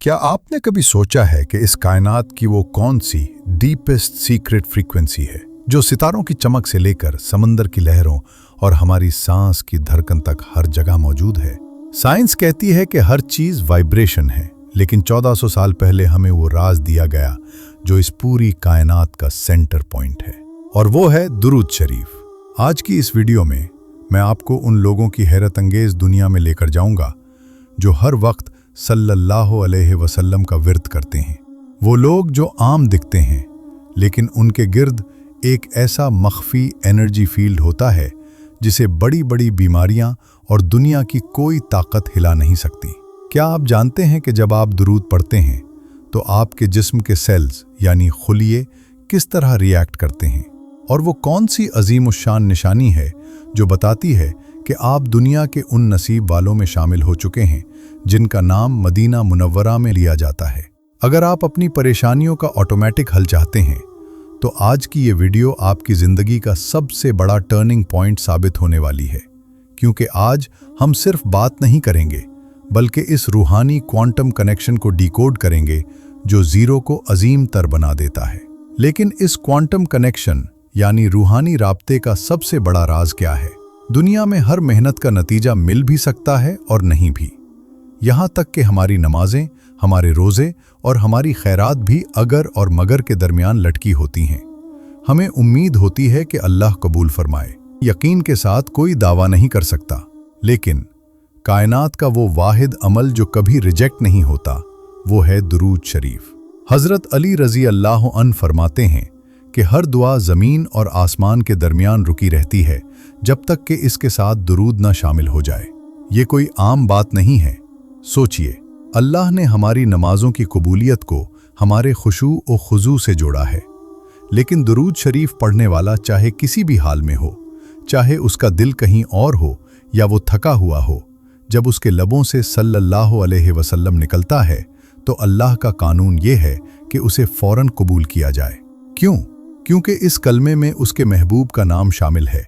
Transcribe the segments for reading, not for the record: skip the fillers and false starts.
क्या आपने कभी सोचा है कि इस कायनात की वो कौन सी डीपेस्ट सीक्रेट फ्रीक्वेंसी है जो सितारों की चमक से लेकर समंदर की लहरों और हमारी सांस की धड़कन तक हर जगह मौजूद है। साइंस कहती है कि हर चीज वाइब्रेशन है, लेकिन 1400 साल पहले हमें वो राज दिया गया जो इस पूरी कायनात का सेंटर पॉइंट है, और वो है दुरूद शरीफ। आज की इस वीडियो में मैं आपको उन लोगों की हैरत अंगेज दुनिया में लेकर जाऊंगा जो हर वक्त सल्लल्लाहु अलैहि वसल्लम का विर्द करते हैं। वो लोग जो आम दिखते हैं, लेकिन उनके गिर्द एक ऐसा मख्फी एनर्जी फील्ड होता है जिसे बड़ी बड़ी बीमारियां और दुनिया की कोई ताकत हिला नहीं सकती। क्या आप जानते हैं कि जब आप दुरूद पढ़ते हैं तो आपके जिस्म के सेल्स यानी खुलिये किस तरह रिएक्ट करते हैं, और वो कौन सी अजीम उश्शान निशानी है जो बताती है कि आप दुनिया के उन नसीब वालों में शामिल हो चुके हैं जिनका नाम मदीना मुनव्वरा में लिया जाता है। अगर आप अपनी परेशानियों का ऑटोमेटिक हल चाहते हैं तो आज की ये वीडियो आपकी ज़िंदगी का सबसे बड़ा टर्निंग पॉइंट साबित होने वाली है, क्योंकि आज हम सिर्फ बात नहीं करेंगे बल्कि इस रूहानी क्वांटम कनेक्शन को डिकोड करेंगे जो ज़ीरो को अजीम तर बना देता है। लेकिन इस क्वांटम कनेक्शन यानी रूहानी राब्ते का सबसे बड़ा राज क्या है? दुनिया में हर मेहनत का नतीजा मिल भी सकता है और नहीं भी। यहाँ तक कि हमारी नमाजें, हमारे रोज़े और हमारी खैरात भी अगर और मगर के दरमियान लटकी होती हैं। हमें उम्मीद होती है कि अल्लाह कबूल फरमाए, यकीन के साथ कोई दावा नहीं कर सकता, लेकिन कायनात का वो वाहिद अमल जो कभी रिजेक्ट नहीं होता वो है दुरूद शरीफ। हज़रत अली रज़ी अल्लाह अन्हु फरमाते हैं कि हर दुआ ज़मीन और आसमान के दरमियान रुकी रहती है जब तक कि इसके साथ दुरूद न शामिल हो जाए। ये कोई आम बात नहीं है। सोचिए, अल्लाह ने हमारी नमाजों की कबूलियत को हमारे खुशू और खुजू से जोड़ा है, लेकिन दुरूद शरीफ पढ़ने वाला चाहे किसी भी हाल में हो, चाहे उसका दिल कहीं और हो या वो थका हुआ हो, जब उसके लबों से सल्लल्लाहु अलैहि वसल्लम निकलता है तो अल्लाह का कानून ये है कि उसे फौरन कबूल किया जाए। क्यों? क्योंकि इस कलमे में उसके महबूब का नाम शामिल है,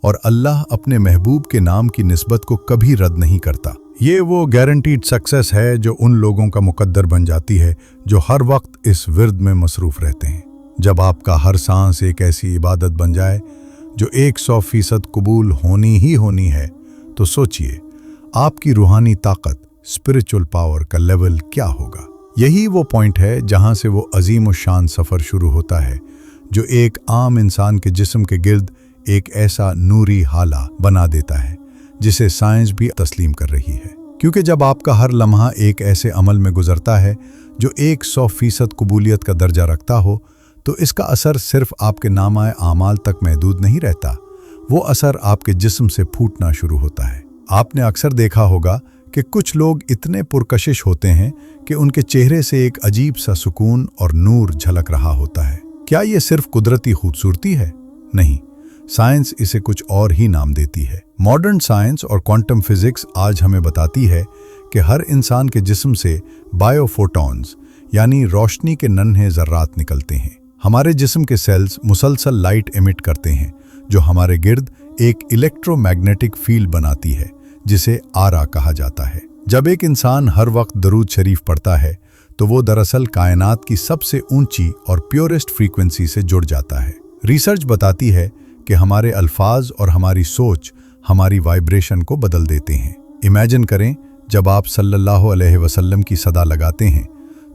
और अल्लाह अपने महबूब के नाम की निस्बत को कभी रद्द नहीं करता। ये वो गारंटीड सक्सेस है जो उन लोगों का मुकद्दर बन जाती है जो हर वक्त इस विर्द में मसरूफ़ रहते हैं। जब आपका हर सांस एक ऐसी इबादत बन जाए जो 100% कबूल होनी ही होनी है, तो सोचिए आपकी रूहानी ताकत, स्पिरिचुअल पावर का लेवल क्या होगा। यही वो पॉइंट है जहां से वो अजीम शान सफ़र शुरू होता है जो एक आम इंसान के जिस्म के गिर्द एक ऐसा नूरी हाला बना देता है जिसे साइंस भी तस्लीम कर रही है। क्योंकि जब आपका हर लम्हा एक ऐसे अमल में गुजरता है जो 100% कबूलियत का दर्जा रखता हो, तो इसका असर सिर्फ आपके नामाए आमाल तक महदूद नहीं रहता, वो असर आपके जिस्म से फूटना शुरू होता है। आपने अक्सर देखा होगा कि कुछ लोग इतने पुरकशिश होते हैं कि उनके चेहरे से एक अजीब सा सुकून और नूर झलक रहा होता है। क्या ये सिर्फ कुदरती खूबसूरती है? नहीं, साइंस इसे कुछ और ही नाम देती है। मॉडर्न साइंस और क्वांटम फिजिक्स आज हमें बताती है कि हर इंसान के जिस्म से बायोफोटॉन्स यानी रोशनी के नन्हे ज़र्रात निकलते हैं। हमारे जिस्म के सेल्स मुसलसल लाइट एमिट करते हैं जो हमारे गिर्द एक इलेक्ट्रोमैग्नेटिक फील्ड बनाती है जिसे आरा कहा जाता है। जब एक इंसान हर वक्त दरूद शरीफ पढ़ता है तो वो दरअसल कायनात की सबसे ऊंची और प्योरेस्ट फ्रीक्वेंसी से जुड़ जाता है। रिसर्च बताती है कि हमारे अल्फाज और हमारी सोच हमारी वाइब्रेशन को बदल देते हैं। इमेजिन करें, जब आप सल्लल्लाहु अलैहि वसल्लम की सदा लगाते हैं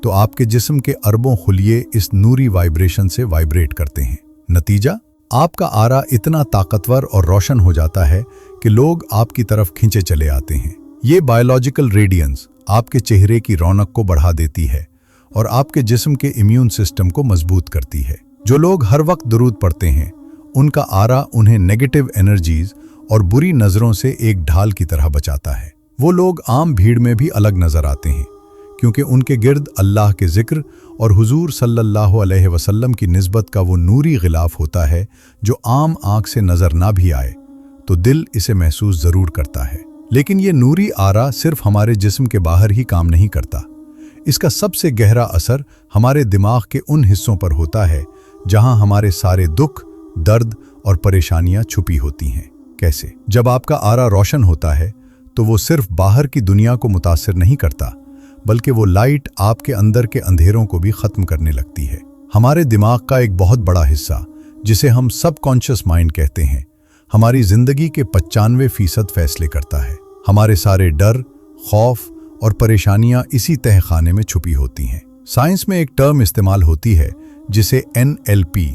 तो आपके जिस्म के अरबों खुलिये इस नूरी वाइब्रेशन से वाइब्रेट करते हैं। नतीजा, आपका आरा इतना ताकतवर और रोशन हो जाता है कि लोग आपकी तरफ खींचे चले आते हैं। ये बायोलॉजिकल रेडियंस आपके चेहरे की रौनक को बढ़ा देती है और आपके जिस्म के इम्यून सिस्टम को मजबूत करती है। जो लोग हर वक्त दुरूद पढ़ते हैं उनका आरा उन्हें नेगेटिव एनर्जीज और बुरी नज़रों से एक ढाल की तरह बचाता है। वो लोग आम भीड़ में भी अलग नजर आते हैं क्योंकि उनके गिर्द अल्लाह के जिक्र और हुजूर सल्लल्लाहु अलैहि वसल्लम की निस्बत का वो नूरी गिलाफ होता है जो आम आँख से नजर ना भी आए तो दिल इसे महसूस ज़रूर करता है। लेकिन ये नूरी आरा सिर्फ हमारे जिस्म के बाहर ही काम नहीं करता, इसका सबसे गहरा असर हमारे दिमाग के उन हिस्सों पर होता है जहां हमारे सारे दुख, दर्द और परेशानियां छुपी होती हैं। कैसे? जब आपका आरा रोशन होता है तो वो सिर्फ बाहर की दुनिया को मुतासिर नहीं करता बल्कि वो लाइट आपके अंदर के अंधेरों को भी ख़त्म करने लगती है। हमारे दिमाग का एक बहुत बड़ा हिस्सा, जिसे हम सबकॉन्शियस माइंड कहते हैं, हमारी ज़िंदगी के 95% फैसले करता है। हमारे सारे डर, खौफ और परेशानियां इसी तहखाने में छुपी होती हैं। साइंस में एक टर्म इस्तेमाल होती है जिसे NLP,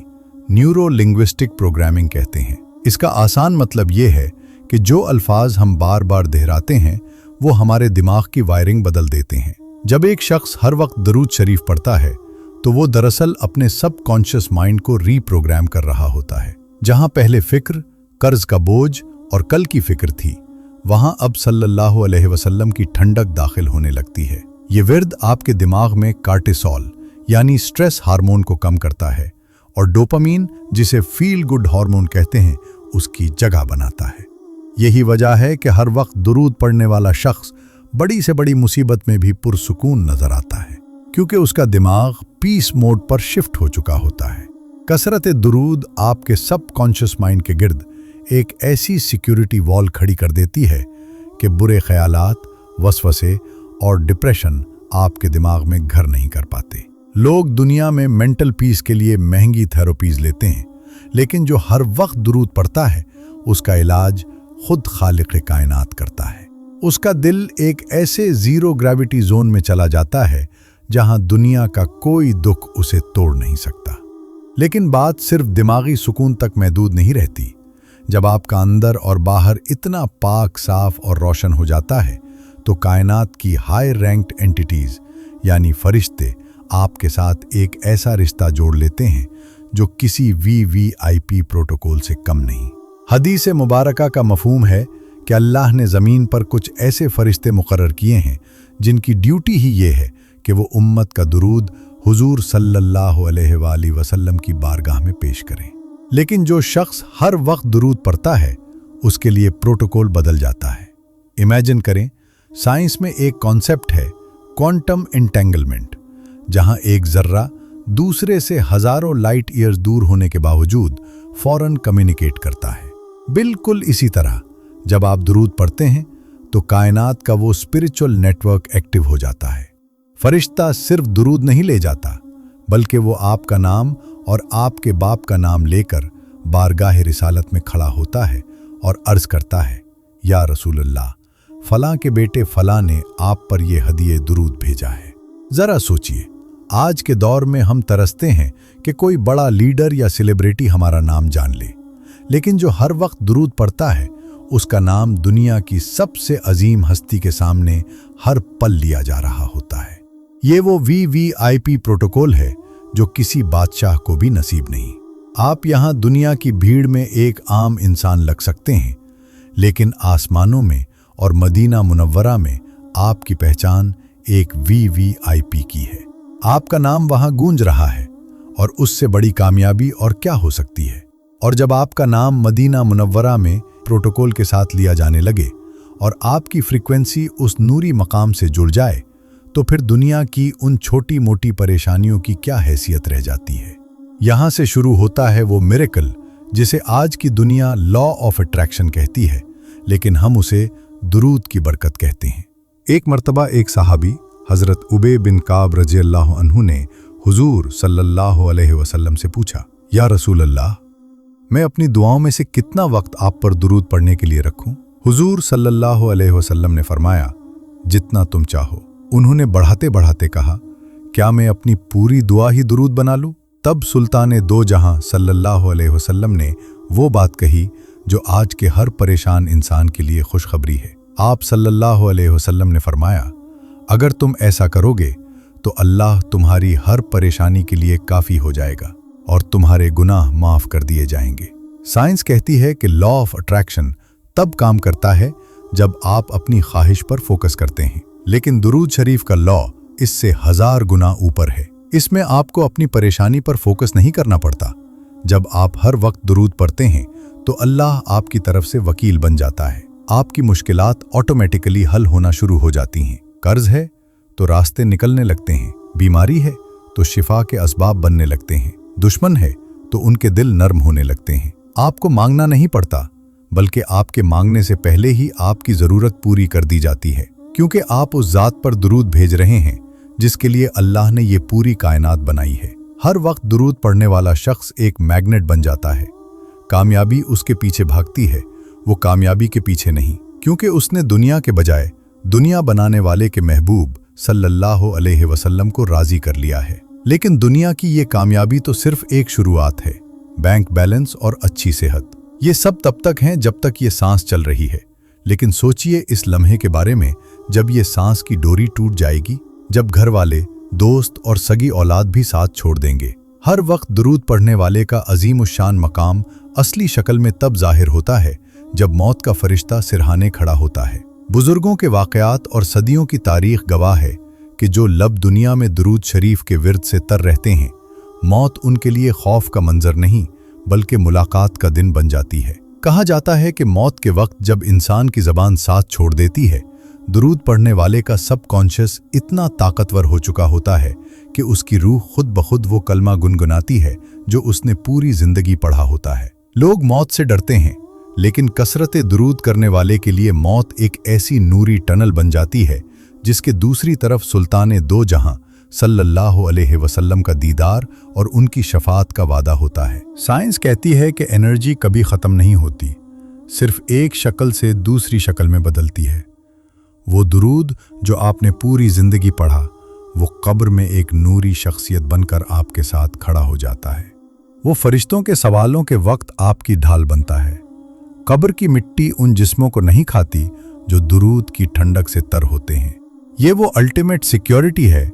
न्यूरो लिंग्विस्टिक प्रोग्रामिंग कहते हैं। इसका आसान मतलब ये है कि जो अल्फाज हम बार बार दोहराते हैं वो हमारे दिमाग की वायरिंग बदल देते हैं। जब एक शख्स हर वक्त दरूद शरीफ पढ़ता है तो वो दरअसल अपने सबकॉन्शियस माइंड को रीप्रोग्राम कर रहा होता है। जहां पहले फिक्र, कर्ज का बोझ और कल की फिक्र थी, वहां अब सल्लल्लाहु अलैहि वसल्लम की ठंडक दाखिल होने लगती है। ये विर्द आपके दिमाग में कार्टिसोल यानी स्ट्रेस हार्मोन को कम करता है और डोपामीन, जिसे फील गुड हार्मोन कहते हैं, उसकी जगह बनाता है। यही वजह है कि हर वक्त दुरूद पढ़ने वाला शख्स बड़ी से बड़ी मुसीबत में भी पुरसुकून नजर आता है, क्योंकि उसका दिमाग पीस मोड पर शिफ्ट हो चुका होता है। कसरत दुरूद आपके सबकॉन्शियस माइंड के गिर्द एक ऐसी सिक्योरिटी वॉल खड़ी कर देती है कि बुरे ख्यालात, वसवसे और डिप्रेशन आपके दिमाग में घर नहीं कर पाते। लोग दुनिया में मेंटल पीस के लिए महंगी थेरेपीज लेते हैं, लेकिन जो हर वक्त दुरूद पढ़ता है उसका इलाज खुद खालिक कायनात करता है। उसका दिल एक ऐसे जीरो ग्रेविटी जोन में चला जाता है जहां दुनिया का कोई दुख उसे तोड़ नहीं सकता। लेकिन बात सिर्फ दिमागी सुकून तक महदूद नहीं रहती। जब आपका अंदर और बाहर इतना पाक, साफ और रोशन हो जाता है तो कायनात की हाई रैंक्ड एंटिटीज यानी फरिश्ते आपके साथ एक ऐसा रिश्ता जोड़ लेते हैं जो किसी VVIP प्रोटोकॉल से कम नहीं। हदीस मुबारका का मफहूम है कि अल्लाह ने ज़मीन पर कुछ ऐसे फरिश्ते मुकर्रर किए हैं जिनकी ड्यूटी ही ये है कि वो उम्मत का दुरूद हुजूर सल्लल्लाहु अलैहि वसल्लम की बारगाह में पेश करें। लेकिन जो शख्स हर वक्त दुरूद पढ़ता है उसके लिए प्रोटोकॉल बदल जाता है। इमेजिन करें, साइंस में एक कॉन्सेप्ट है क्वांटम एंटेंगलमेंट, जहां एक जर्रा दूसरे से हजारों लाइट ईयर्स दूर होने के बावजूद फौरन कम्युनिकेट करता है। बिल्कुल इसी तरह जब आप दुरूद पढ़ते हैं तो कायनात का वो स्पिरिचुअल नेटवर्क एक्टिव हो जाता है। फरिश्ता सिर्फ दुरूद नहीं ले जाता, बल्कि वो आपका नाम और आपके बाप का नाम लेकर बारगाह रिसालत में खड़ा होता है और अर्ज करता है, या रसूलल्लाह, फलां के बेटे फलां ने आप पर ये हदिये दुरूद भेजा है। जरा सोचिए, आज के दौर में हम तरसते हैं कि कोई बड़ा लीडर या सेलिब्रिटी हमारा नाम जान ले, लेकिन जो हर वक्त दुरूद पढ़ता है उसका नाम दुनिया की सबसे अजीम हस्ती के सामने हर पल लिया जा रहा होता है। ये वो VVIP प्रोटोकॉल है जो किसी बादशाह को भी नसीब नहीं। आप यहाँ दुनिया की भीड़ में एक आम इंसान लग सकते हैं, लेकिन आसमानों में और मदीना मुनव्वरा में आपकी पहचान एक VVIP की है। आपका नाम वहां गूंज रहा है और उससे बड़ी कामयाबी और क्या हो सकती है। और जब आपका नाम मदीना मुनव्वरा में प्रोटोकॉल के साथ लिया जाने लगे और आपकी फ्रीक्वेंसी उस नूरी मकाम से जुड़ जाए, तो फिर दुनिया की उन छोटी मोटी परेशानियों की क्या हैसियत रह जाती है। यहां से शुरू होता है वो मिरेकल जिसे आज की दुनिया लॉ ऑफ अट्रैक्शन कहती है, लेकिन हम उसे दुरूद की बरकत कहते हैं। एक मर्तबा एक सहाबी हजरत उबे बिन काब रज़ियल्लाहु अन्हु ने हुजूर सल्लल्लाहु अलैहि वसल्लम से पूछा, या रसूल अल्लाह, मैं अपनी दुआओं में से कितना वक्त आप पर दुरूद पढ़ने के लिए रखूं? हुजूर सल्लल्लाहु अलैहि वसल्लम ने फरमाया, जितना तुम चाहो। उन्होंने बढ़ाते बढ़ाते कहा, क्या मैं अपनी पूरी दुआ ही दुरूद बना लूं? तब सुल्तान दो जहां सल्लल्लाहु अलैहि वसल्लम ने वो बात कही जो आज के हर परेशान इंसान के लिए खुशखबरी है। आप सल्लल्लाहु अलैहि वसल्लम ने फरमाया, अगर तुम ऐसा करोगे तो अल्लाह तुम्हारी हर परेशानी के लिए काफ़ी हो जाएगा और तुम्हारे गुनाह माफ़ कर दिए जाएंगे। साइंस कहती है कि लॉ ऑफ अट्रैक्शन तब काम करता है जब आप अपनी ख्वाहिश पर फोकस करते हैं, लेकिन दुरूद शरीफ का लॉ इससे 1000 गुना ऊपर है। इसमें आपको अपनी परेशानी पर फोकस नहीं करना पड़ता। जब आप हर वक्त दुरूद पढ़ते हैं तो अल्लाह आपकी तरफ से वकील बन जाता है। आपकी मुश्किलात ऑटोमेटिकली हल होना शुरू हो जाती हैं। कर्ज है तो रास्ते निकलने लगते हैं, बीमारी है तो शिफा के असबाब बनने लगते हैं, दुश्मन है तो उनके दिल नर्म होने लगते हैं। आपको मांगना नहीं पड़ता, बल्कि आपके मांगने से पहले ही आपकी ज़रूरत पूरी कर दी जाती है, क्योंकि आप उस ज़ात पर दुरूद भेज रहे हैं जिसके लिए अल्लाह ने ये पूरी कायनात बनाई है। हर वक्त दुरूद पढ़ने वाला शख्स एक मैग्नेट बन जाता है। कामयाबी उसके पीछे भागती है, वो कामयाबी के पीछे नहीं, क्योंकि उसने दुनिया के बजाय दुनिया बनाने वाले के महबूब सल्लल्लाहु अलैहि वसल्लम को राजी कर लिया है। लेकिन दुनिया की ये कामयाबी तो सिर्फ एक शुरुआत है। बैंक बैलेंस और अच्छी सेहत, ये सब तब तक हैं जब तक ये सांस चल रही है। लेकिन सोचिए इस लम्हे के बारे में जब ये सांस की डोरी टूट जाएगी, जब घर वाले, दोस्त और सगी औलाद भी साथ छोड़ देंगे। हर वक्त दुरूद पढ़ने वाले का अजीम उशान मकाम असली शक्ल में तब जाहिर होता है जब मौत का फरिश्ता सिरहाने खड़ा होता है। बुजुर्गों के वाक़यात और सदियों की तारीख गवाह है कि जो लब दुनिया में दुरूद शरीफ के विर्द से तर रहते हैं, मौत उनके लिए खौफ का मंजर नहीं बल्कि मुलाकात का दिन बन जाती है। कहा जाता है कि मौत के वक्त जब इंसान की ज़बान साथ छोड़ देती है, दुरूद पढ़ने वाले का सबकॉन्शियस इतना ताकतवर हो चुका होता है कि उसकी रूह खुद ब खुद वो कलमा गुनगुनाती है जो उसने पूरी जिंदगी पढ़ा होता है। लोग मौत से डरते हैं, लेकिन कसरत दुरूद करने वाले के लिए मौत एक ऐसी नूरी टनल बन जाती है जिसके दूसरी तरफ सुल्ताने दो जहां सल्लल्लाहु अलैहि वसल्लम का दीदार और उनकी शफाअत का वादा होता है। साइंस कहती है कि एनर्जी कभी ख़त्म नहीं होती, सिर्फ एक शक्ल से दूसरी शक्ल में बदलती है। वो दुरूद जो आपने पूरी जिंदगी पढ़ा, वो कब्र में एक नूरी शख्सियत बनकर आपके साथ खड़ा हो जाता है। वो फरिश्तों के सवालों के वक्त आपकी ढाल बनता है। कब्र की मिट्टी उन जिस्मों को नहीं खाती जो दुरूद की ठंडक से तर होते हैं। ये वो अल्टीमेट सिक्योरिटी है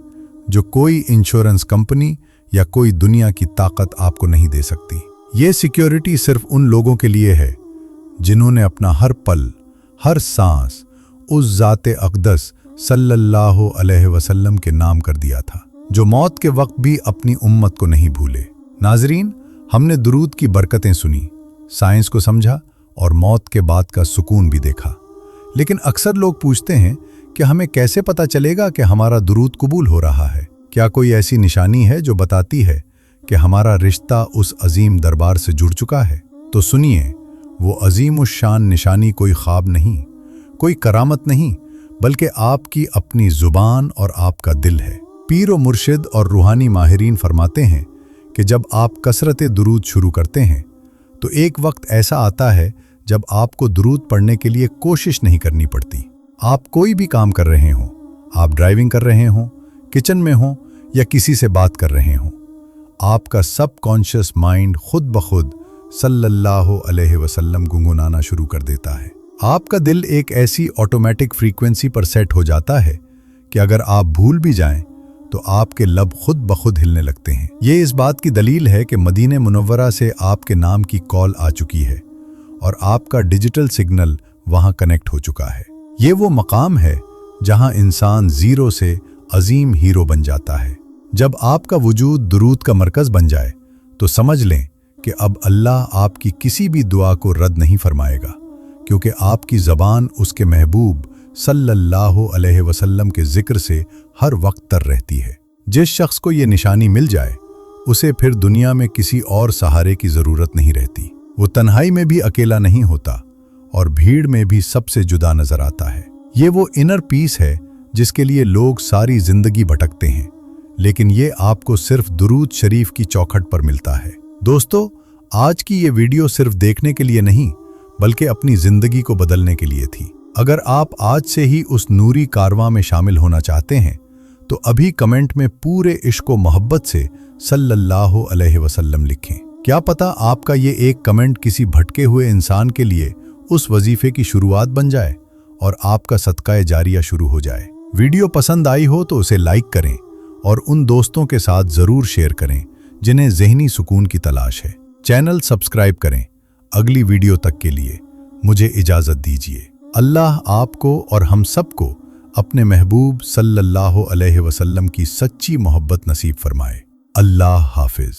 जो कोई इंश्योरेंस कंपनी या कोई दुनिया की ताकत आपको नहीं दे सकती। ये सिक्योरिटी सिर्फ उन लोगों के लिए है जिन्होंने अपना हर पल, हर सांस उस ज़ाते अक़दस सल्लल्लाहु अलैहि वसल्लम के नाम कर दिया था, जो मौत के वक्त भी अपनी उम्मत को नहीं भूले। नाज़रीन, हमने दुरूद की बरकतें सुनी, साइंस को समझा और मौत के बाद का सुकून भी देखा। लेकिन अक्सर लोग पूछते हैं कि हमें कैसे पता चलेगा कि हमारा दुरूद कबूल हो रहा है? क्या कोई ऐसी निशानी है जो बताती है कि हमारा रिश्ता उस अजीम दरबार से जुड़ चुका है? तो सुनिए, वो अजीम उस शान निशानी कोई ख्वाब नहीं, कोई करामत नहीं, बल्कि आपकी अपनी जुबान और आपका दिल है। पीर व मुर्शिद और रूहानी माहिरीन फरमाते हैं कि जब आप कसरत दुरूद शुरू करते हैं तो एक वक्त ऐसा आता है जब आपको दुरूद पढ़ने के लिए कोशिश नहीं करनी पड़ती। आप कोई भी काम कर रहे हों, आप ड्राइविंग कर रहे हों, किचन में हों या किसी से बात कर रहे हों, आपका सबकॉन्शियस माइंड खुद ब खुद सल्लल्लाहु अलैहि वसल्लम गुनगुनाना शुरू कर देता है। आपका दिल एक ऐसी ऑटोमेटिक फ्रीक्वेंसी पर सेट हो जाता है कि अगर आप भूल भी जाएं तो आपके लब खुद ब खुद हिलने लगते हैं। ये इस बात की दलील है कि मदीने मुनव्वरा से आपके नाम की कॉल आ चुकी है और आपका डिजिटल सिग्नल वहां कनेक्ट हो चुका है। ये वो मकाम है जहां इंसान जीरो से अजीम हीरो बन जाता है। जब आपका वजूद दुरूद का मरकज बन जाए तो समझ लें कि अब अल्लाह आपकी किसी भी दुआ को रद्द नहीं फरमाएगा, क्योंकि आपकी ज़बान उसके महबूब सल्लल्लाहु अलैहि वसल्लम के जिक्र से हर वक्त तर रहती है। जिस शख्स को ये निशानी मिल जाए उसे फिर दुनिया में किसी और सहारे की ज़रूरत नहीं रहती। वो तन्हाई में भी अकेला नहीं होता और भीड़ में भी सबसे जुदा नजर आता है। ये वो इनर पीस है जिसके लिए लोग सारी जिंदगी भटकते हैं, लेकिन ये आपको सिर्फ दुरूद शरीफ की चौखट पर मिलता है। दोस्तों, आज की ये वीडियो सिर्फ देखने के लिए नहीं बल्कि अपनी जिंदगी को बदलने के लिए थी। अगर आप आज से ही उस नूरी कारवां में शामिल होना चाहते हैं तो अभी कमेंट में पूरे इश्क व मोहब्बत से सल्लल्लाहु अलैहि वसल्लम लिखें। क्या पता आपका ये एक कमेंट किसी भटके हुए इंसान के लिए उस वजीफे की शुरुआत बन जाए और आपका सदकाए जारिया शुरू हो जाए। वीडियो पसंद आई हो तो उसे लाइक करें और उन दोस्तों के साथ ज़रूर शेयर करें जिन्हें ज़हनी सुकून की तलाश है। चैनल सब्सक्राइब करें। अगली वीडियो तक के लिए मुझे इजाज़त दीजिए। अल्लाह आपको और हम सबको अपने महबूब सल्लल्लाहु अलैहि वसल्लम की सच्ची मोहब्बत नसीब फरमाए। अल्लाह हाफिज।